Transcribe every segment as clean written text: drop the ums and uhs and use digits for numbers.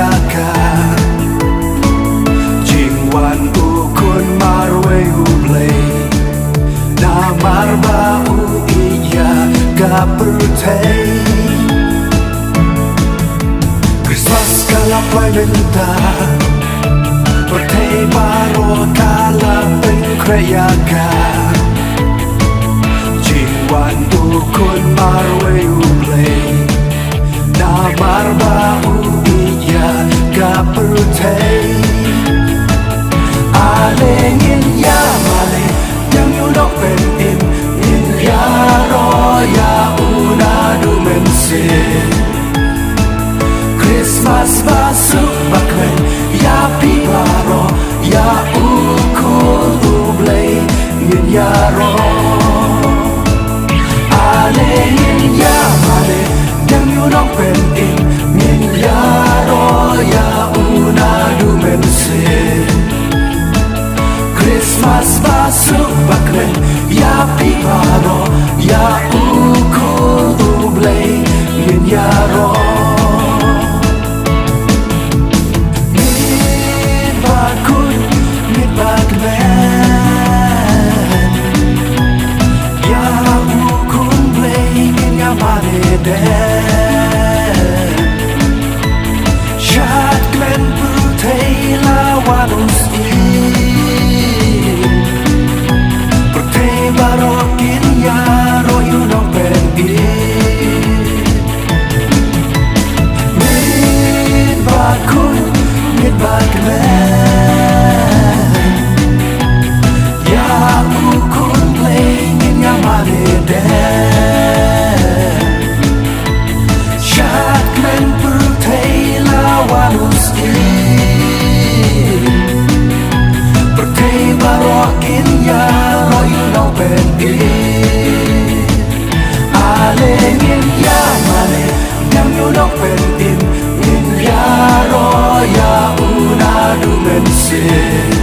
rayakan Jingwan ukun marwe ublay Namar bau iya gapertay Christmas kalapay benta Pertay baro kalapay rayakan Jingwan ukun marwe ublay Namar bau iya gapertay Alengin ya male yang yunok pen in ya roya unadu mensin Christmas basuk baklen ya pibaro ya ukul ublay ngin ya ro Alengin ya male yang yunok pen in ya roya unadu mensin Christmas basuk baklen ya pibaro ya ukul ublay ngin ya ro Mit bakut mit bagmen ya ukul ublay ngin ya mareden Shat glen putay lawanus Barokin ya royu no pergi Mit bakun mit bagmen Ya ukun blengin ya mareden Shat glen putay lawanus Pertay barokin ya royu no pergi Alengin ya male yang yunok pentin in ya roya unadu mensin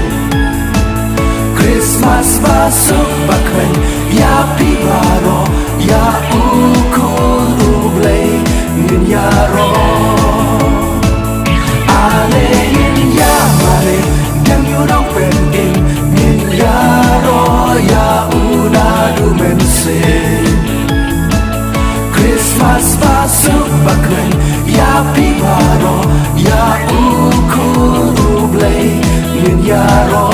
Christmas basuk baklen ya pibaro ya ukul ublay in ya ro Alengin ya male yang yunok pentin in ya roya unadu mensin Christmas basuk baklen ya pibaro ya ukul ublay ngin ya ro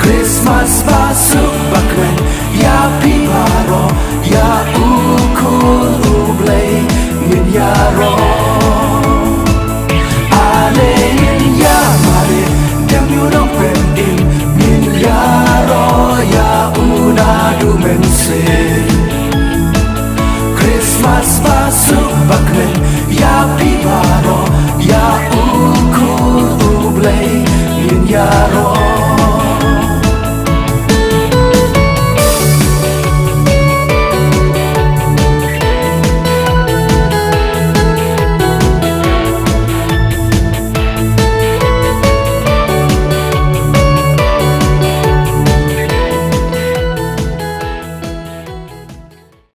Christmas basuk baklen ya pibaro ya ukul ublay ngin ya ro Alengin ya male yang yunok pentin ngin ya ro ya unadu mensin Christmas basuk baklen ya pibaro ya ukul ublay ngin ya ro